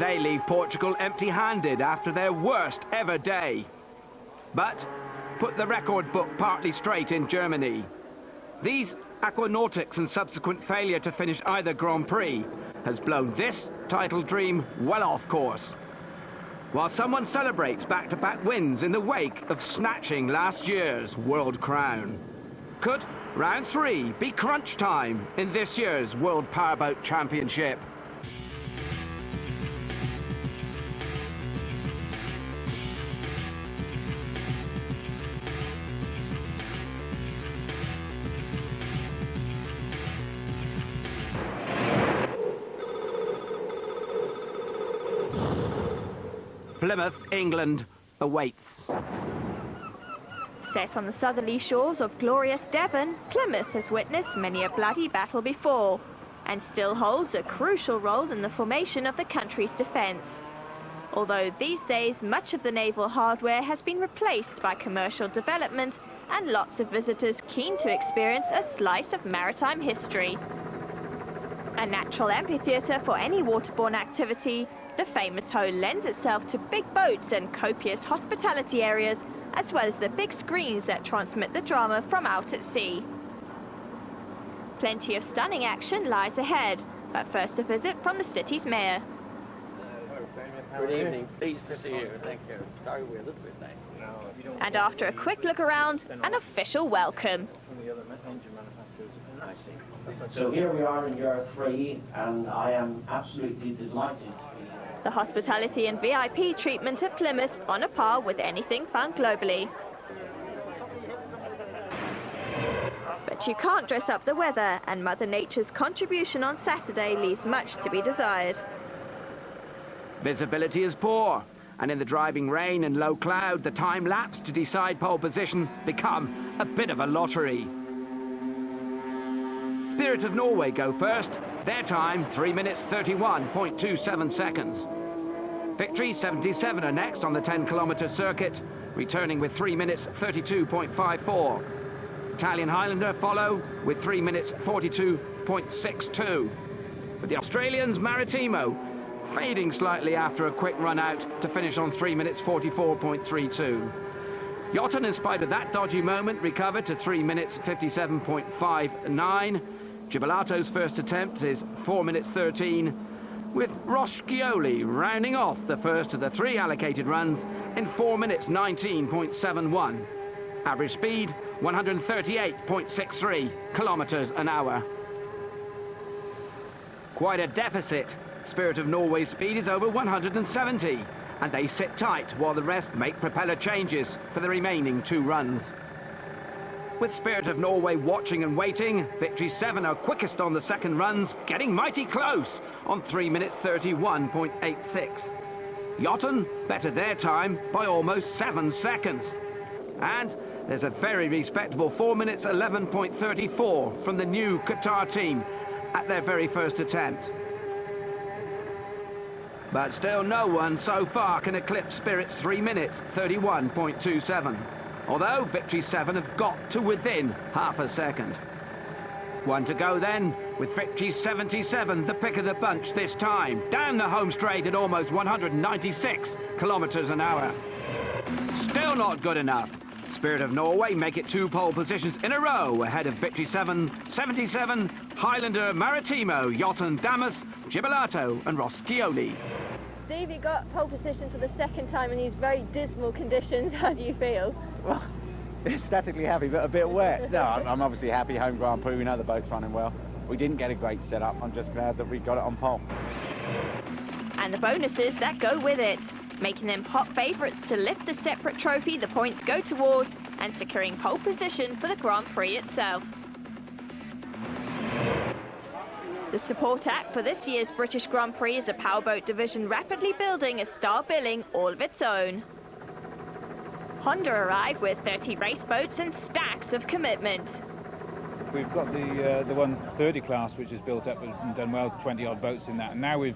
They leave Portugal empty-handed after their worst ever day. But put the record book partly straight in Germany. These aquanautics and subsequent failure to finish either Grand Prix has blown this title dream well off course. While someone celebrates back-to-back wins in the wake of snatching last year's world crown. Could round 3 be crunch time in this year's World Powerboat Championship? Plymouth, England, awaits. Set on the southerly shores of glorious Devon, Plymouth has witnessed many a bloody battle before, and still holds a crucial role in the formation of the country's defence. Although these days much of the naval hardware has been replaced by commercial development, and lots of visitors keen to experience a slice of maritime history. A natural amphitheatre for any waterborne activity, the famous Hoe lends itself to big boats and copious hospitality areas, as well as the big screens that transmit the drama from out at sea. Plenty of stunning action lies ahead, but first a visit from the city's mayor. Good evening, pleased to see you, thank you. Sorry we're a little bit late. And after a quick look around, an official welcome. So here we are in year 3, and I am absolutely delighted. The hospitality and VIP treatment at Plymouth on a par with anything found globally. But you can't dress up the weather, and Mother Nature's contribution on Saturday leaves much to be desired. Visibility is poor, and in the driving rain and low cloud, the time lapse to decide pole position become a bit of a lottery. Spirit of Norway go first, their time 3 minutes 31.27 seconds. Victory 77 are next on the 10-kilometre circuit, returning with 3 minutes 32.54. Italian Highlander follow with 3 minutes 42.62. But the Australians Maritimo fading slightly after a quick run out to finish on 3 minutes 44.32. Jotun, in spite of that dodgy moment, recovered to 3 minutes 57.59. Gibolato's first attempt is 4 minutes 13, with Roscioli rounding off the first of the 3 allocated runs in 4 minutes 19.71. Average speed 138.63 kilometres an hour. Quite a deficit. Spirit of Norway's speed is over 170, and they sit tight while the rest make propeller changes for the remaining 2 runs. With Spirit of Norway watching and waiting, Victory 7 are quickest on the second runs, getting mighty close on 3 minutes 31.86. Jotun better their time by almost 7 seconds. And there's a very respectable 4 minutes 11.34 from the new Qatar team at their very first attempt. But still no one so far can eclipse Spirit's 3 minutes 31.27. Although Victory 7 have got to within half a second. 1 to go then, with Victory 77 the pick of the bunch this time, down the home straight at almost 196 kilometres an hour. Still not good enough. Spirit of Norway make it 2 pole positions in a row ahead of Victory 7, 77, Highlander Maritimo, Jotun Damas, Gibolato and Roscioli. Steve, you got pole position for the second time in these very dismal conditions. How do you feel? Well, ecstatically happy, but a bit wet. No, I'm obviously happy. Home Grand Prix, we know the boat's running well. We didn't get a great setup. I'm just glad that we got it on pole. And the bonuses that go with it, making them hot favourites to lift the separate trophy the points go towards, and securing pole position for the Grand Prix itself. The support act for this year's British Grand Prix is a powerboat division rapidly building a star billing all of its own. Honda arrived with 30 race boats and stacks of commitment. We've got the 130 class, which is built up and done well, 20-odd boats in that. And now we've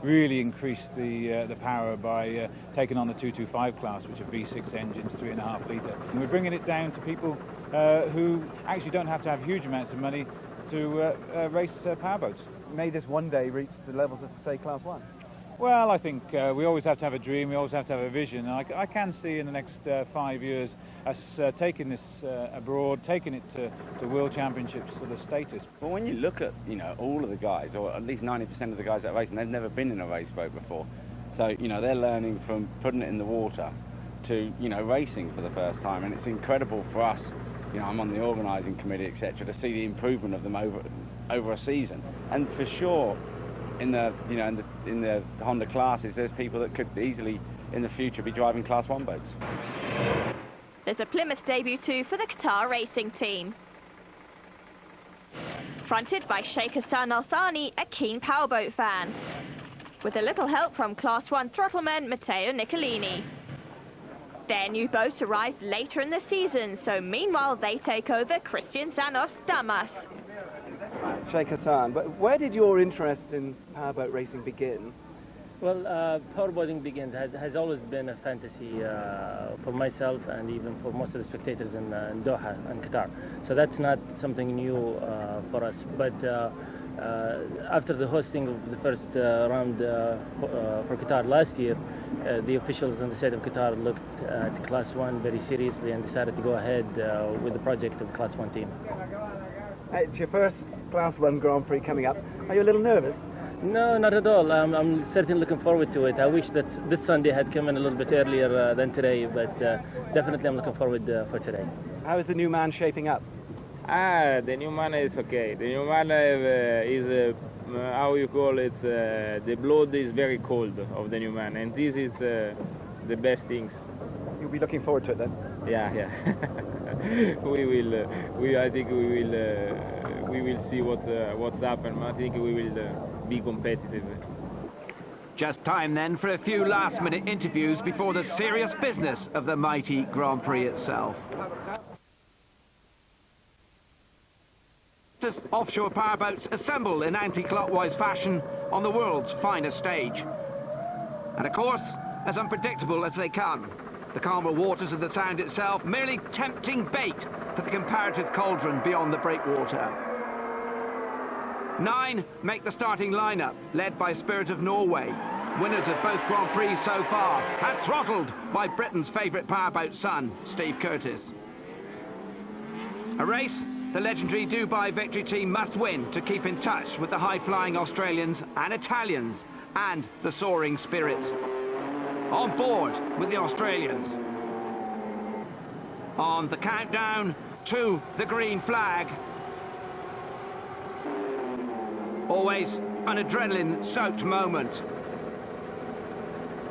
really increased the power by taking on the 225 class, which are V6 engines, 3.5 litre. And we're bringing it down to people who actually don't have to have huge amounts of money to race powerboats. May this one day reach the levels of, say, Class 1? Well, I think we always have to have a dream, we always have to have a vision. And I can see in the next 5 years us taking this abroad, taking it to World Championships sort of status. Well, when you look at, all of the guys, or at least 90% of the guys that race, and they've never been in a race boat before. So, they're learning from putting it in the water to, racing for the first time. And it's incredible for us, I'm on the organising committee, etc., to see the improvement of them over a season. And for sure, in the Honda classes, there's people that could easily in the future be driving Class 1 boats. There's a Plymouth debut too for the Qatar racing team. Fronted by Sheikh Hassan Al Thani, a keen powerboat fan, with a little help from Class 1 throttleman Matteo Nicolini. Their new boat arrives later in the season, so meanwhile they take over Christian Zanov's Damas. Sheikh Hassan, but where did your interest in powerboat racing begin? Well, powerboating has always been a fantasy for myself and even for most of the spectators in Doha and Qatar. So that's not something new for us. But after the hosting of the first round for Qatar last year, the officials in the state of Qatar looked at Class 1 very seriously and decided to go ahead with the project of the Class 1 team. It's your first Class 1 Grand Prix coming up. Are you a little nervous? No, not at all. I'm certainly looking forward to it. I wish that this Sunday had come in a little bit earlier than today, but definitely I'm looking forward for today. How is the new man shaping up? The new man is okay. The new man is, how you call it, the blood is very cold of the new man, and this is the best things. You'll be looking forward to it then? Yeah. We will. I think we will see what's happened. I think we will be competitive. Just time then for a few last-minute interviews before the serious business of the mighty Grand Prix itself. Offshore powerboats assemble in anti-clockwise fashion on the world's finest stage. And of course, as unpredictable as they come, the calmer waters of the Sound itself merely tempting bait for the comparative cauldron beyond the breakwater. 9 make the starting lineup, led by Spirit of Norway, winners of both Grand Prix so far, and throttled by Britain's favourite powerboat son, Steve Curtis. A race the legendary Dubai Victory team must win to keep in touch with the high-flying Australians and Italians and the soaring Spirit. On board with the Australians. On the countdown to the green flag. Always an adrenaline-soaked moment.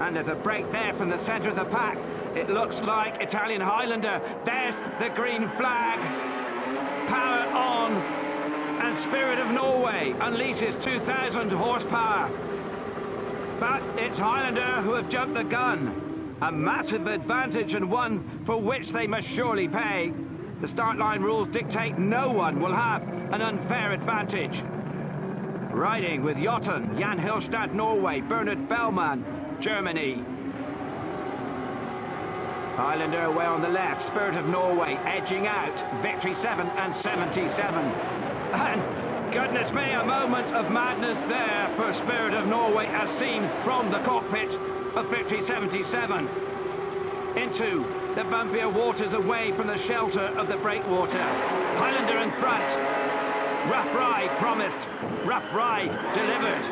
And there's a break there from the centre of the pack. It looks like Italian Highlander. There's the green flag. Power on. And Spirit of Norway unleashes 2,000 horsepower. But it's Highlander who have jumped the gun. A massive advantage and one for which they must surely pay. The start line rules dictate no one will have an unfair advantage. Riding with Jotun, Jan Hillstad, Norway, Bernard Bellman, Germany. Highlander away on the left, Spirit of Norway edging out, Victory 7 and 77. And goodness me, a moment of madness there for Spirit of Norway as seen from the cockpit of Victory 77. Into the bumpier waters away from the shelter of the breakwater. Highlander in front. Rough ride promised, rough ride delivered.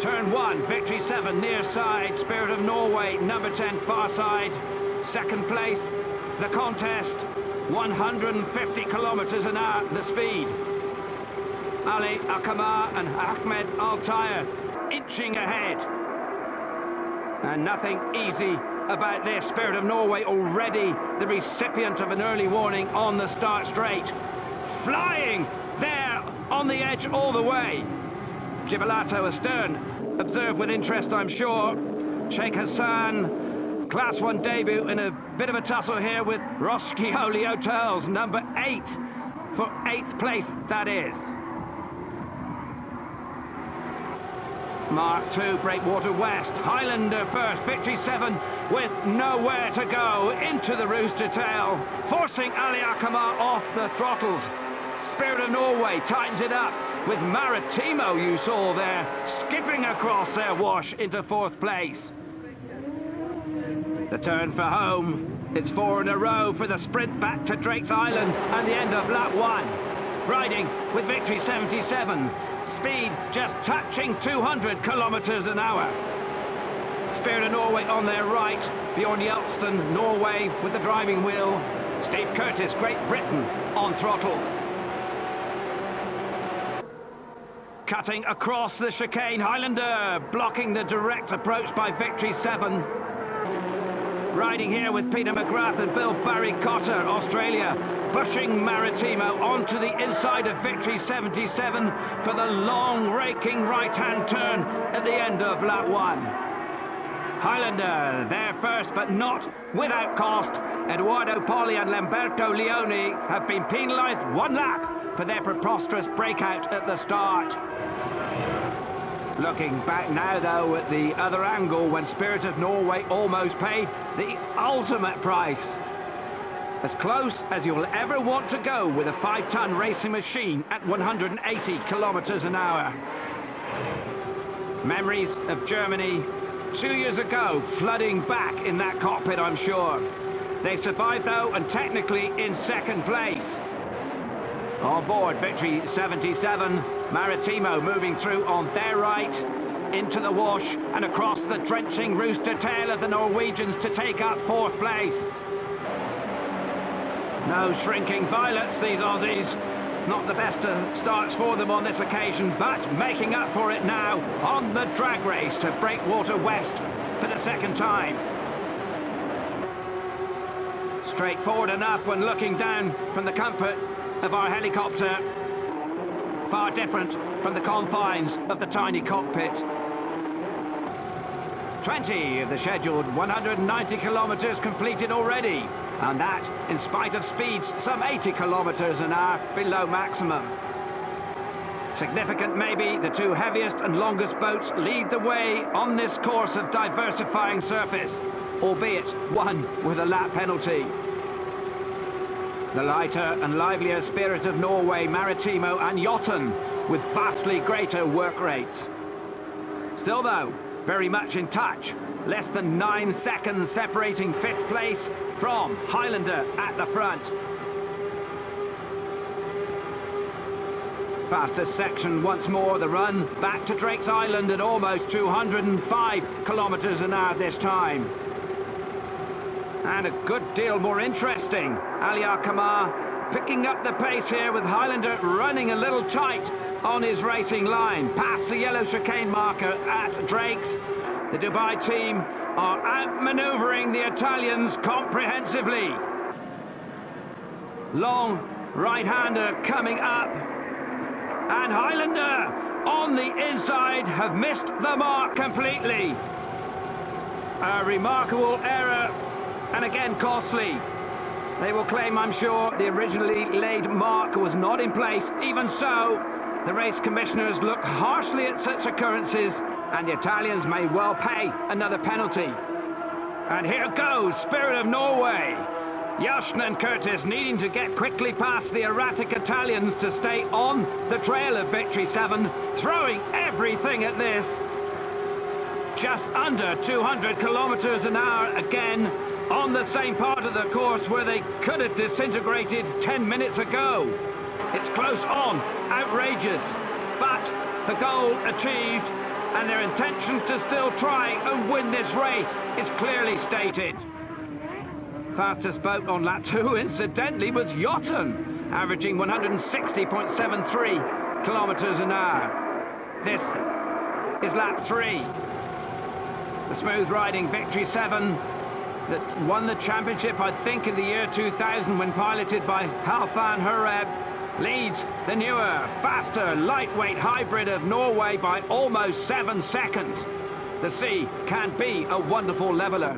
Turn 1, Victory 7, near side, Spirit of Norway, number 10, far side. Second place, the contest, 150 kilometers an hour, the speed. Ali Akama and Ahmed Al-Tayr inching ahead. And nothing easy about this. Spirit of Norway already the recipient of an early warning on the start straight. Flying there on the edge all the way. Gibalato astern, observed with interest I'm sure. Sheikh Hassan, Class 1 debut in a bit of a tussle here with Roskioli Hotels, number 8, for 8th place that is. Mark 2, Breakwater West, Highlander first, Victory 7 with nowhere to go, into the rooster tail, forcing Ali Akama off the throttles. Spirit of Norway tightens it up, with Maritimo, you saw there, skipping across their wash into 4th place. The turn for home. It's 4 in a row for the sprint back to Drake's Island and the end of lap 1. Riding with victory 77. Speed just touching 200 kilometres an hour. Spirit of Norway on their right. Bjorn Yelston, Norway, with the driving wheel. Steve Curtis, Great Britain, on throttles. Cutting across the chicane, Highlander blocking the direct approach by victory 7. Riding here with Peter McGrath and Bill Barry Cotter, Australia, pushing Maritimo onto the inside of victory 77 for the long raking right-hand turn at the end of lap 1. Highlander there first, but not without cost. Eduardo Poli and Lamberto Leone have been penalised 1 lap for their preposterous breakout at the start. Looking back now, though, at the other angle, when Spirit of Norway almost paid the ultimate price. As close as you'll ever want to go with a 5-ton racing machine at 180 kilometres an hour. Memories of Germany 2 years ago flooding back in that cockpit, I'm sure. They survived, though, and technically in 2nd place. On board, victory 77, Maritimo moving through on their right, into the wash and across the drenching rooster tail of the Norwegians to take up 4th place. No shrinking violets, these Aussies. Not the best of starts for them on this occasion, but making up for it now on the drag race to Breakwater West for the 2nd time. Straightforward enough when looking down from the comfort of our helicopter. Far different from the confines of the tiny cockpit. 20 of the scheduled 190 kilometres completed already, and that in spite of speeds some 80 kilometres an hour below maximum. Significant maybe, the 2 heaviest and longest boats lead the way on this course of diversifying surface, albeit one with a lap penalty. The lighter and livelier Spirit of Norway, Maritimo and Jotun with vastly greater work rates. Still though, very much in touch, less than 9 seconds separating 5th place from Highlander at the front. Fastest section once more, the run back to Drake's Island at almost 205 kilometres an hour this time. And a good deal more interesting. Aliar Kamar picking up the pace here with Highlander running a little tight on his racing line. Past the yellow chicane marker at Drake's. The Dubai team are outmanoeuvring the Italians comprehensively. Long right-hander coming up. And Highlander on the inside have missed the mark completely. A remarkable error. And again, costly. They will claim, I'm sure, the originally laid mark was not in place. Even so, the race commissioners look harshly at such occurrences, and the Italians may well pay another penalty. And here goes Spirit of Norway. Yashin and Curtis needing to get quickly past the erratic Italians to stay on the trail of victory 7, throwing everything at this. Just under 200 kilometres an hour again, on the same part of the course where they could have disintegrated 10 minutes ago. It's close on, outrageous, but the goal achieved, and their intention to still try and win this race is clearly stated. Fastest boat on lap 2, incidentally, was Jotun, averaging 160.73 kilometres an hour. This is lap 3. The smooth riding victory 7 that won the championship, I think, in the year 2000 when piloted by Halfdan Hureb, leads the newer, faster, lightweight hybrid of Norway by almost 7 seconds. The sea can be a wonderful leveller.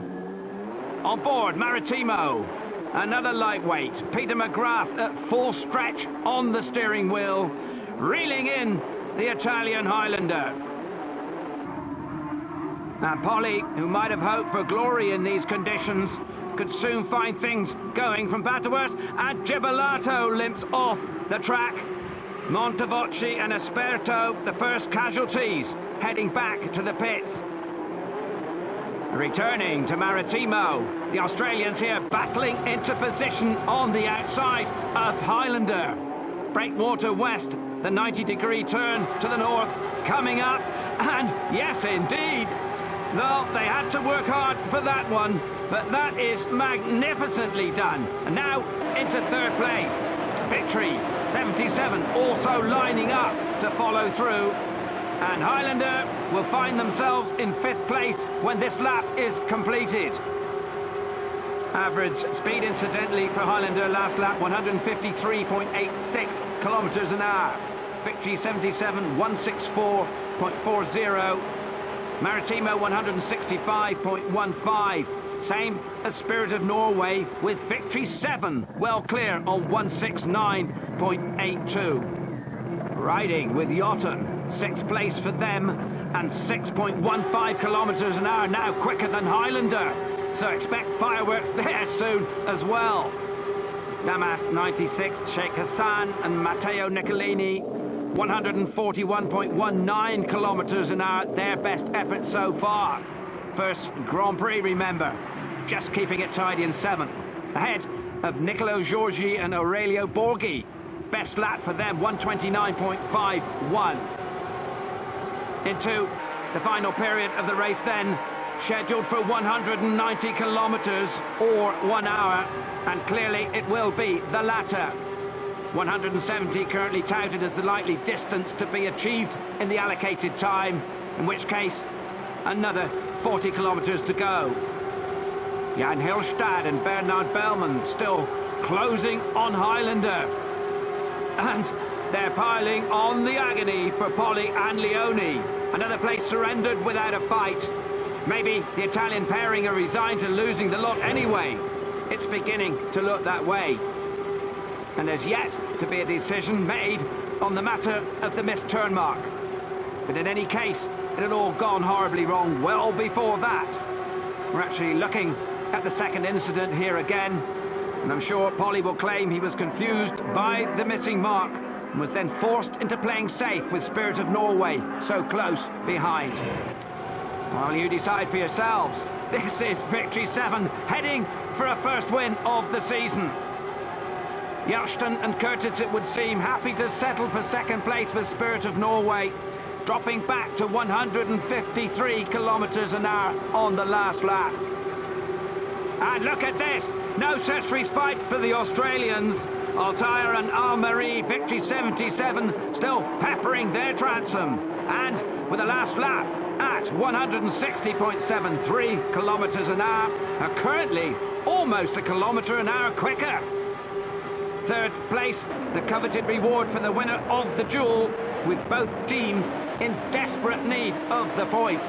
On board, Maritimo, another lightweight, Peter McGrath at full stretch on the steering wheel, reeling in the Italian Highlander. And Polly, who might have hoped for glory in these conditions, could soon find things going from bad to worse, and Gibolato limps off the track. Montevocchi and Esperto, the first casualties, heading back to the pits. Returning to Maritimo, the Australians here battling into position on the outside of Highlander. Breakwater west, the 90-degree turn to the north, coming up, and yes indeed. No, they had to work hard for that one, but that is magnificently done. And now into third place. Victory 77 also lining up to follow through. And Highlander will find themselves in 5th place when this lap is completed. Average speed, incidentally, for Highlander last lap, 153.86 kilometres an hour. Victory 77, 164.40. Maritimo 165.15. Same as Spirit of Norway, with Victory 7 well clear on 169.82. Riding with Jotun, 6th place for them, and 6.15 kilometres an hour, now quicker than Highlander. So expect fireworks there soon as well. Damas 96, Sheikh Hassan and Matteo Nicolini, 141.19 kilometres an hour, their best effort so far. First Grand Prix, remember, just keeping it tidy in 7th. Ahead of Nicolo Giorgi and Aurelio Borghi. Best lap for them, 129.51. Into the final period of the race then, scheduled for 190 kilometres or 1 hour, and clearly it will be the latter. 170 currently touted as the likely distance to be achieved in the allocated time, in which case another 40 kilometres to go. Jan Hilstad and Bernard Bellman still closing on Highlander. And they're piling on the agony for Polly and Leone. Another place surrendered without a fight. Maybe the Italian pairing are resigned to losing the lot anyway. It's beginning to look that way. And there's yet to be a decision made on the matter of the missed turn mark. But in any case, it had all gone horribly wrong well before that. We're actually looking at the second incident here again, and I'm sure Polly will claim he was confused by the missing mark and was then forced into playing safe with Spirit of Norway so close behind. Well, you decide for yourselves. This is Victory 7, heading for a first win of the season. Yelston and Curtis, it would seem, happy to settle for second place with Spirit of Norway, dropping back to 153 kilometres an hour on the last lap. And look at this, no such respite for the Australians. Altair and Al-Marie, Victory 77, still peppering their transom. And with the last lap at 160.73 kilometres an hour, are currently almost a kilometre an hour quicker. Third place, the coveted reward for the winner of the duel, with both teams in desperate need of the points.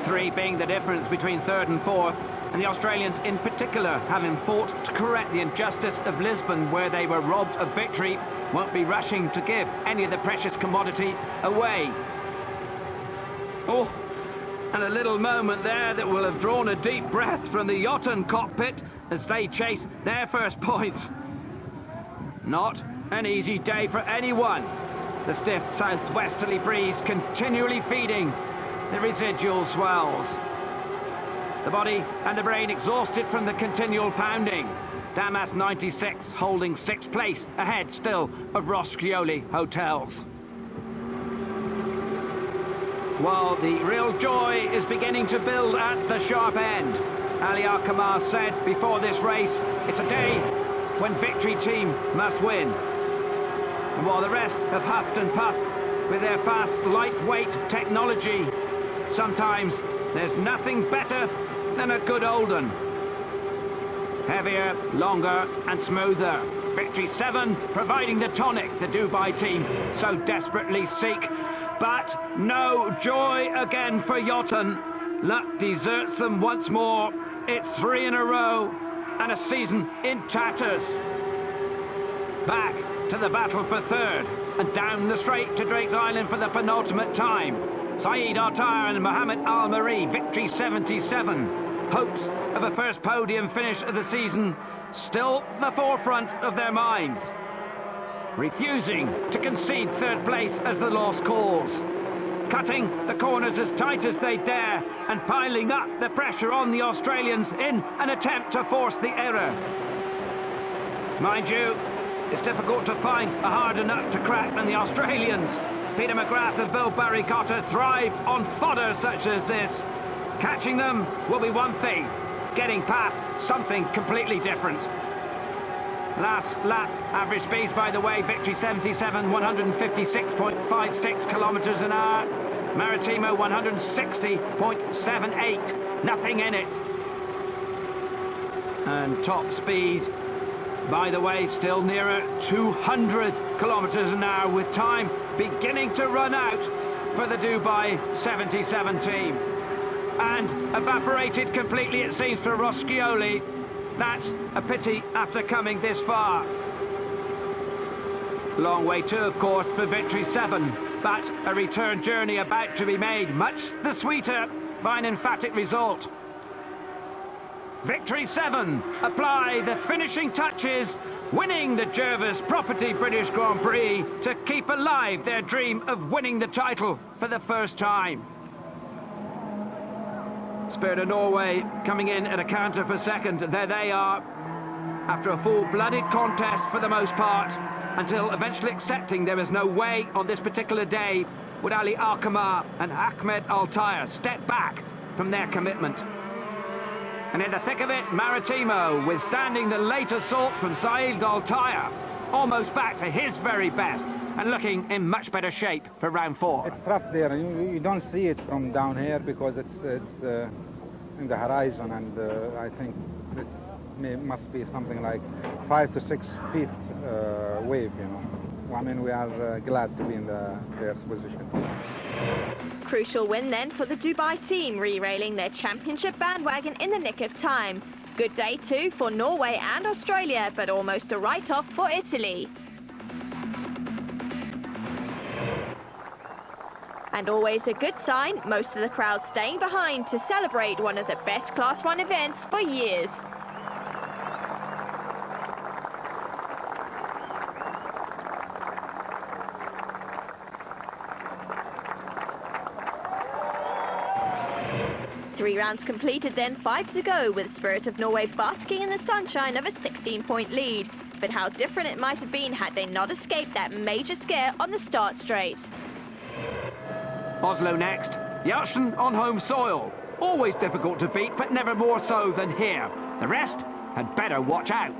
3 being the difference between 3rd and 4th, and the Australians in particular, having fought to correct the injustice of Lisbon where they were robbed of victory, won't be rushing to give any of the precious commodity away. Oh, and a little moment there that will have drawn a deep breath from the Jotun cockpit as they chase their first points. Not an easy day for anyone. The stiff southwesterly breeze continually feeding the residual swells. The body and the brain exhausted from the continual pounding. Damas 96 holding 6th place, ahead still of Roscioli Hotels. While the real joy is beginning to build at the sharp end. Ali Al-Kamar said before this race, it's a day when Victory Team must win. And while the rest have huffed and puffed with their fast, lightweight technology, sometimes there's nothing better than a good old one. Heavier, longer and smoother. Victory 7 providing the tonic the Dubai team so desperately seek. But no joy again for Jotun. Luck deserts them once more. It's 3 in a row and a season in tatters. Back to the battle for 3rd and down the straight to Drake's Island for the penultimate time. Saeed Altair and Mohammed Al-Marie, Victory 77. Hopes of a first podium finish of the season still the forefront of their minds. refusing to concede third place as the lost cause. Cutting the corners as tight as they dare and piling up the pressure on the Australians in an attempt to force the error. Mind you, it's difficult to find a harder nut to crack than the Australians. Peter McGrath and Bill Barry-Cotter thrive on fodder such as this. Catching them will be one thing, getting past something completely different. Last lap average speeds, by the way, Victory 77, 156.56 kilometres an hour. Maritimo 160.78, nothing in it. And top speed, by the way, still nearer 200 kilometres an hour, with time beginning to run out for the Dubai 77 team. And evaporated completely, it seems, for Roscioli. That's a pity after coming this far. Long way too, of course, for Victory 7, but a return journey about to be made, much the sweeter by an emphatic result. Victory 7 apply the finishing touches, winning the Jervis Property British Grand Prix to keep alive their dream of winning the title for the first time. Spirit of Norway coming in at a canter for second. There they are, after a full-blooded contest for the most part, until eventually accepting there is no way on this particular day would Ali Alkamar and Ahmed Altayr step back from their commitment. And in the thick of it, Maritimo, withstanding the late assault from Saeed Altayr, almost back to his very best and looking in much better shape for round 4. It's rough there. You don't see it from down here because it's in the horizon, and I think it must be something like 5 to 6 feet wave, you know. I mean, we are glad to be in the first position. Crucial win then for the Dubai team, re-railing their championship bandwagon in the nick of time. Good day too for Norway and Australia, but almost a write-off for Italy. And always a good sign, most of the crowd staying behind to celebrate one of the best Class 1 events for years. Three rounds completed, then 5 to go, with Spirit of Norway basking in the sunshine of a 16-point lead. But how different it might have been had they not escaped that major scare on the start straight. Oslo next. Jeltsin on home soil. Always difficult to beat, but never more so than here. The rest had better watch out.